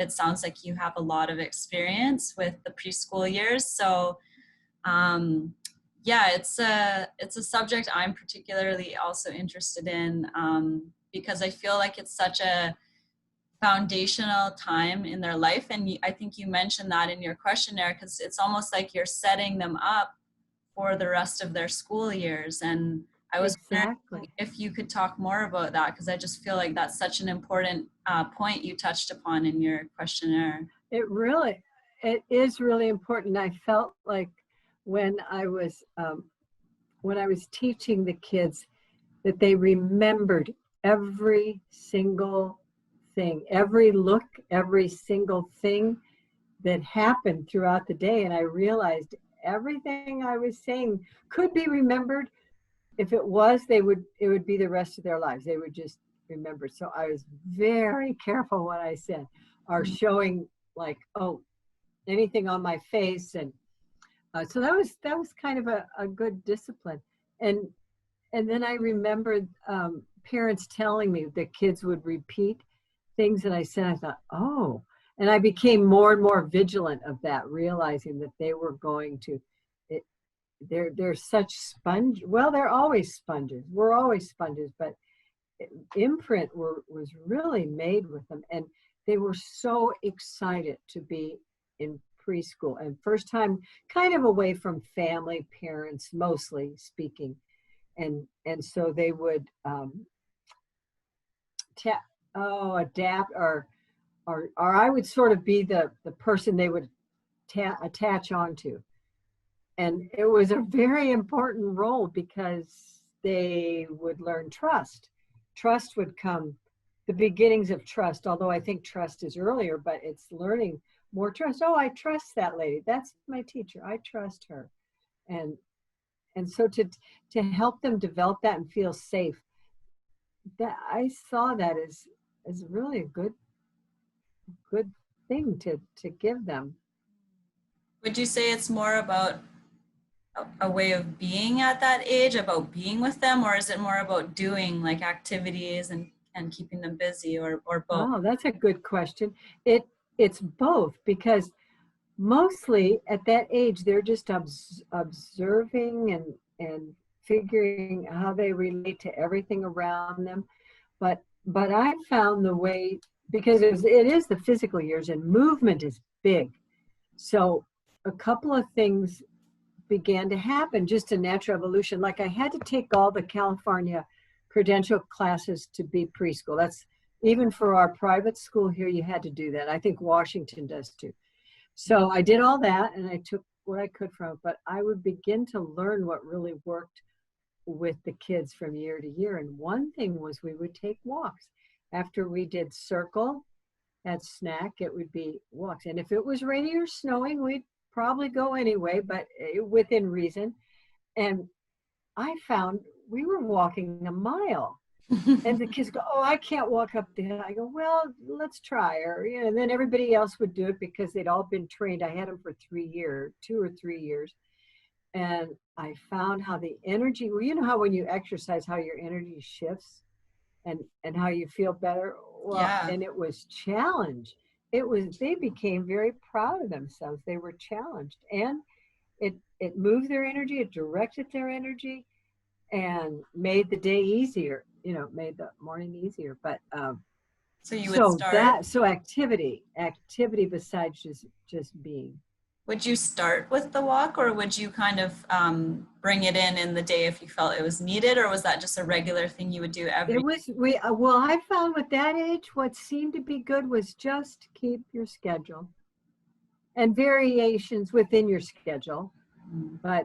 it sounds like you have a lot of experience with the preschool years. So yeah, it's a subject I'm particularly also interested in, because I feel like it's such a foundational time in their life. And I think you mentioned that in your questionnaire, because it's almost like you're setting them up for the rest of their school years. And I was wondering if you could talk more about that, because I just feel like that's such an important point you touched upon in your questionnaire. It is really important. I felt like when I was teaching the kids that they remembered every single thing, every look, every single thing that happened throughout the day. And I realized everything I was saying could be remembered. If it was, it would be the rest of their lives. They would just remember. So I was very careful what I said, or showing like, oh, anything on my face. And so that was kind of a good discipline. And then I remembered parents telling me that kids would repeat things that I said. I thought, oh, and I became more and more vigilant of that, realizing that they were going to, they're such sponge. Well, they're always sponges. We're always sponges, but imprint was really made with them. And they were so excited to be in preschool, and first time kind of away from family, parents, mostly speaking. And so they would adapt, or I would sort of be the person they would attach onto. And it was a very important role, because they would learn trust. Trust would come, the beginnings of trust, although I think trust is earlier, but it's learning more trust. Oh, I trust that lady. That's my teacher. I trust her. And so to help them develop that and feel safe, that I saw that as really a good thing to give them. Would you say it's more about a way of being at that age, about being with them, or is it more about doing like activities and keeping them busy, or both? Oh, that's a good question. It's both, because mostly at that age they're just observing and figuring how they relate to everything around them. But I found the way, because it is the physical years and movement is big. So a couple of things began to happen, just a natural evolution. Like I had to take all the California credential classes to be preschool. That's even for our private school here, you had to do that. I think Washington does too. So I did all that, and I took what I could from it, but I would begin to learn what really worked with the kids from year to year. And one thing was we would take walks. After we did circle, at snack, it would be walks. And if it was rainy or snowing, we'd probably go anyway, but within reason. And I found we were walking a mile. And the kids go, oh, I can't walk up the hill. I go, well, let's try. And then everybody else would do it because they'd all been trained. I had them for 2 or 3 years. And I found how the energy, well, you know how when you exercise, how your energy shifts and how you feel better? Well, yeah. And it was challenged. They became very proud of themselves. They were challenged. And it moved their energy, it directed their energy, and made the day easier. Made the morning easier. But so you would start. So activity besides just being. Would you start with the walk, or would you kind of bring it in the day if you felt it was needed, or was that just a regular thing you would do every? Well, I found with that age, what seemed to be good was just keep your schedule and variations within your schedule. But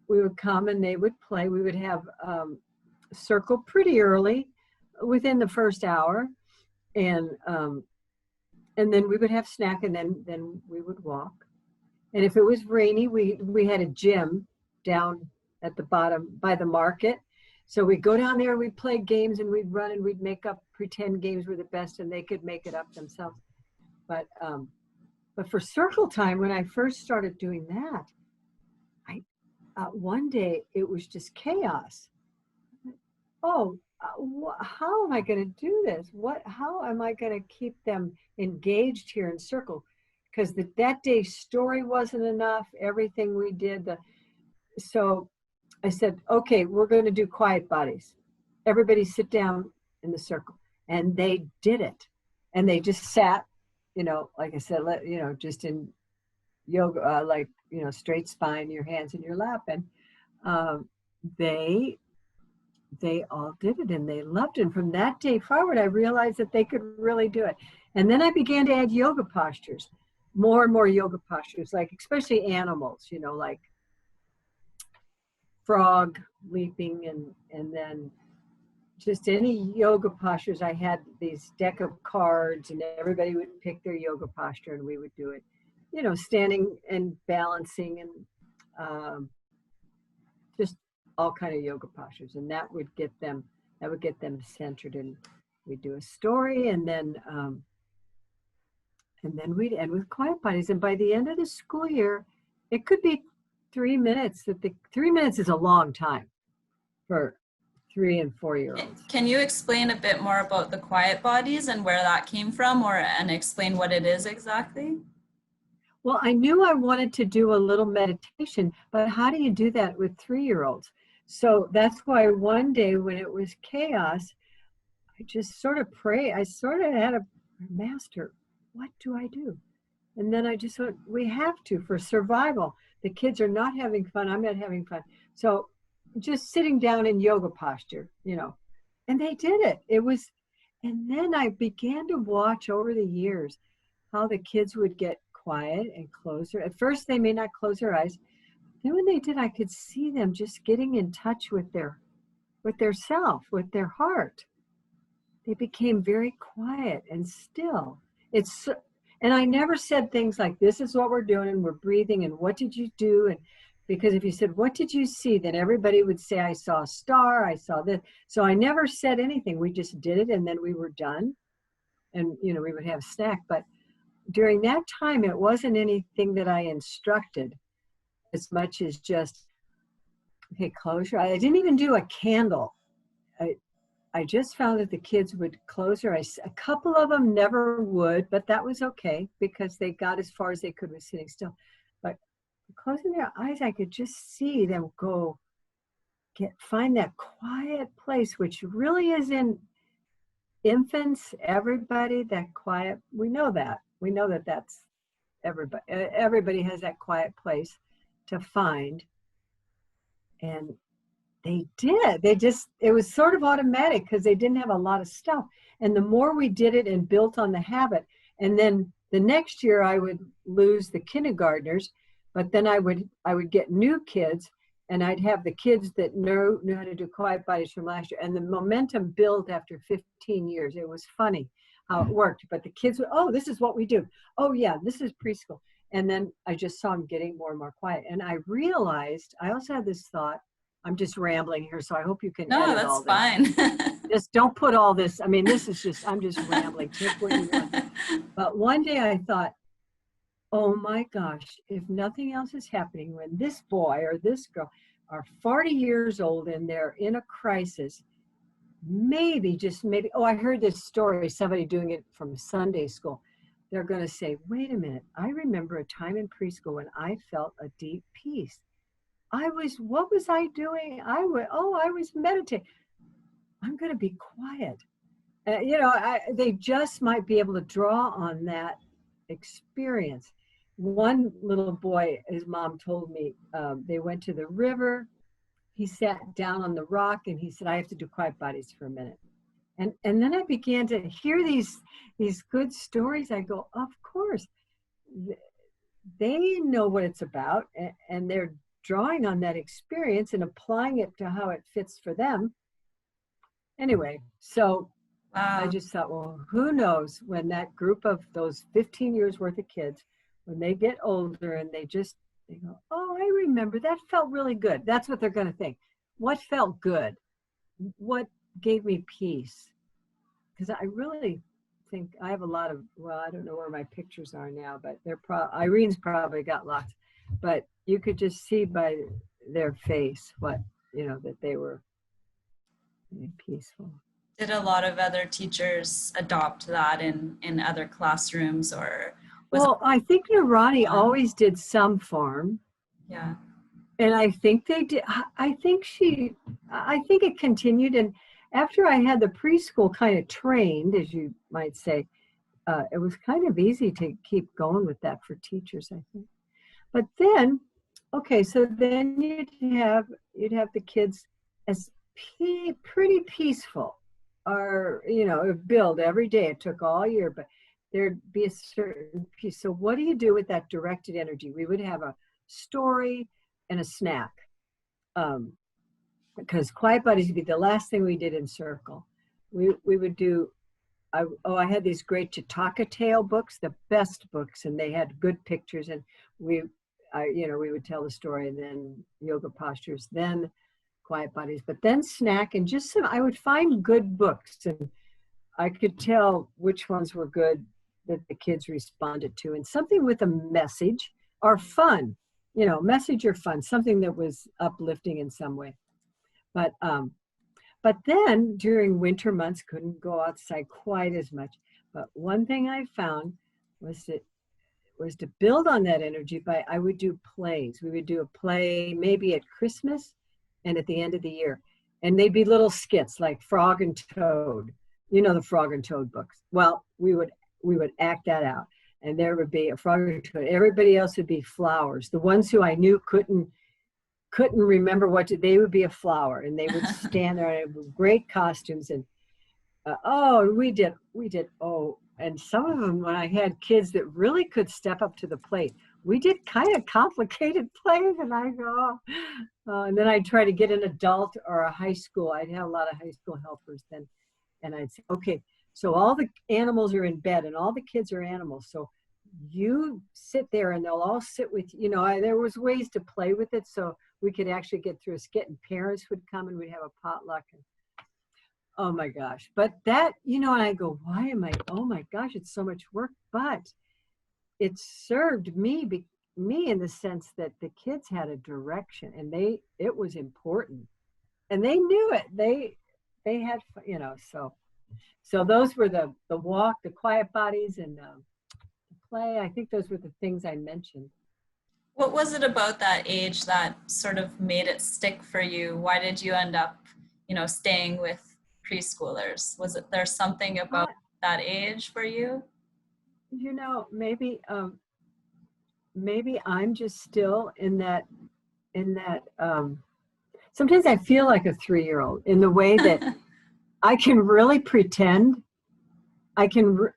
we would come and they would play. We would have circle pretty early, within the first hour, and then we would have snack, and then we would walk. And if it was rainy, we had a gym down at the bottom by the market. So we'd go down there and we'd play games, and we'd run and we'd make up pretend games were the best, and they could make it up themselves. But for circle time, when I first started doing that, one day it was just chaos. Oh, how am I going to do this? How am I going to keep them engaged here in circle? Because that day's story wasn't enough. Everything we did. So I said, okay, we're going to do quiet bodies. Everybody sit down in the circle. And they did it. And they just sat, like I said, just in yoga, straight spine, your hands in your lap. And um, they all did it and they loved it. And from that day forward, I realized that they could really do it. And then I began to add yoga postures, more and more yoga postures, like especially animals, like frog leaping and then just any yoga postures. I had these deck of cards and everybody would pick their yoga posture and we would do it, standing and balancing and just all kind of yoga postures. And that would get them centered. And we'd do a story and then we'd end with quiet bodies. And by the end of the school year, it could be 3 minutes. 3 minutes is a long time for 3 and 4 year olds. Can you explain a bit more about the quiet bodies and where that came from, and explain what it is exactly? Well, I knew I wanted to do a little meditation, but how do you do that with 3-year-olds? So that's why one day when it was chaos, I just sort of prayed. I sort of had a master, what do I do? And then I just went, we have to for survival. The kids are not having fun. I'm not having fun. So just sitting down in yoga posture, and they did it. And then I began to watch over the years how the kids would get quiet and closer. At first, they may not close their eyes. Then when they did, I could see them just getting in touch with their self, with their heart. They became very quiet and still. And I never said things like, this is what we're doing and we're breathing and what did you do? And because if you said, what did you see? Then everybody would say, I saw a star, I saw this. So I never said anything. We just did it and then we were done. And, we would have a snack. But during that time, it wasn't anything that I instructed as much as just, okay, close your eyes. I didn't even do a candle. I just found that the kids would close their eyes. A couple of them never would, but that was okay because they got as far as they could with sitting still. But closing their eyes, I could just see them find that quiet place, which really is in infants, everybody, that quiet. We know that that's everybody. Everybody has that quiet place to find. And they did. It was sort of automatic because they didn't have a lot of stuff. And the more we did it and built on the habit, and then the next year I would lose the kindergartners, but then I would get new kids and I'd have the kids that knew how to do quiet bodies from last year. And the momentum built after 15 years. It was funny how it worked, but the kids would, oh, this is what we do. Oh yeah, this is preschool. And then I just saw them getting more and more quiet. And I realized, I also had this thought, I'm just rambling here, so I hope you can edit all this. No, that's fine. Just don't put all this, this is just, I'm just rambling. Take what you want. But one day I thought, oh my gosh, if nothing else is happening, when this boy or this girl are 40 years old and they're in a crisis, maybe, just maybe, oh, I heard this story, somebody doing it from Sunday school. They're going to say, wait a minute, I remember a time in preschool when I felt a deep peace. What was I doing? I was meditating. I'm going to be quiet. They just might be able to draw on that experience. One little boy, his mom told me, they went to the river. He sat down on the rock and he said, I have to do quiet bodies for a minute. And then I began to hear these good stories. I go, of course, they know what it's about and they're drawing on that experience and applying it to how it fits for them. Anyway, so wow. I just thought, well, who knows when that group of those 15 years worth of kids, when they get older and they go, oh, I remember that felt really good. That's what they're going to think. What felt good? What gave me peace? Because I really think I have a lot of, I don't know where my pictures are now, but Irene's probably got lots, but you could just see by their face what, that peaceful. Did a lot of other teachers adopt that in other classrooms, or was it Well, I think Nirani one? always did some farm. Yeah. And I think they did. I think it continued. And after I had the preschool kind of trained, as you might say, it was kind of easy to keep going with that for teachers, I think. But then, okay, so then you'd have the kids as pretty peaceful, or build every day. It took all year, but there'd be a certain piece. So what do you do with that directed energy? We would have a story and a snack, because quiet buddies would be the last thing we did in circle. We would do. I had these great Chautauqua Tale books, the best books, and they had good pictures. And we would tell the story, and then yoga postures, then quiet buddies, but then snack, and just I would find good books, and I could tell which ones were good that the kids responded to, and something with a message or fun, message or fun, something that was uplifting in some way. But then during winter months, couldn't go outside quite as much. But one thing I found was to build on that energy I would do plays. We would do a play maybe at Christmas and at the end of the year. And they'd be little skits like Frog and Toad, the Frog and Toad books. Well, we would act that out. And there would be a frog and toad. Everybody else would be flowers. The ones who I knew couldn't remember they would be a flower, and they would stand there in great costumes. And we did. And some of them, when I had kids that really could step up to the plate, we did kind of complicated plays, and I go, and then I'd try to get an adult or a high school. I'd have a lot of high school helpers then, and I'd say, okay, so all the animals are in bed, and all the kids are animals. So you sit there, and they'll all sit with you. There was ways to play with it, so we could actually get through a skit, and parents would come, and we'd have a potluck. And oh my gosh. But that, and I go, oh my gosh, it's so much work. But it served me in the sense that the kids had a direction, and it was important, and they knew it. They had, so those were the walk, the quiet bodies, and the play. I think those were the things I mentioned. What was it about that age that sort of made it stick for you? Why did you end up, staying with preschoolers? Was it there something about that age for you? Maybe I'm just still in that sometimes I feel like a 3-year-old in the way that I can really pretend. I don't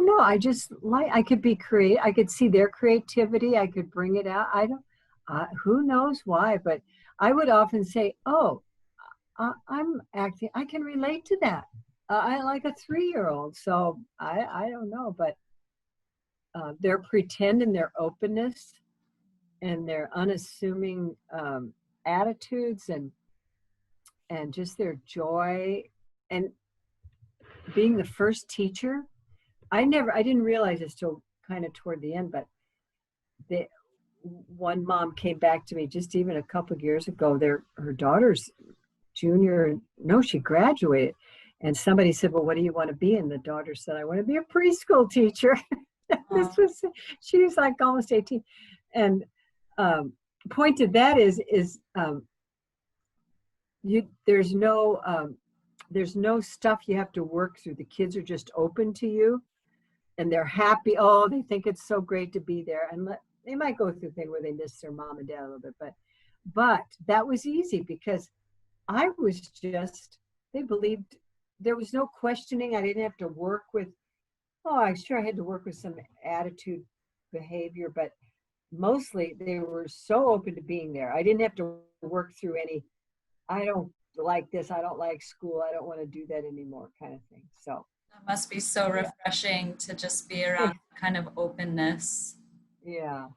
know. I could be creative. I could see their creativity. I could bring it out. Who knows why, but I would often say, I'm acting. I can relate to that. I like a 3-year-old. So I don't know, but their pretend and their openness and their unassuming attitudes and just their joy, and being the first teacher. I didn't realize this till kind of toward the end, but one mom came back to me just even a couple of years ago. Her daughter's she graduated, and somebody said, well, what do you want to be? And the daughter said, I want to be a preschool teacher. She was like almost 18. And point to that is there's no stuff you have to work through. The kids are just open to you, and they're happy. They think it's so great to be there. And they might go through a thing where they miss their mom and dad a little bit, but that was easy because they believed. There was no questioning. I didn't have to work with, I'm sure I had to work with some attitude behavior, but mostly they were so open to being there. I didn't have to work through any, I don't like this, I don't like school, I don't want to do that anymore kind of thing. So that must be so refreshing to just be around kind of openness. Yeah.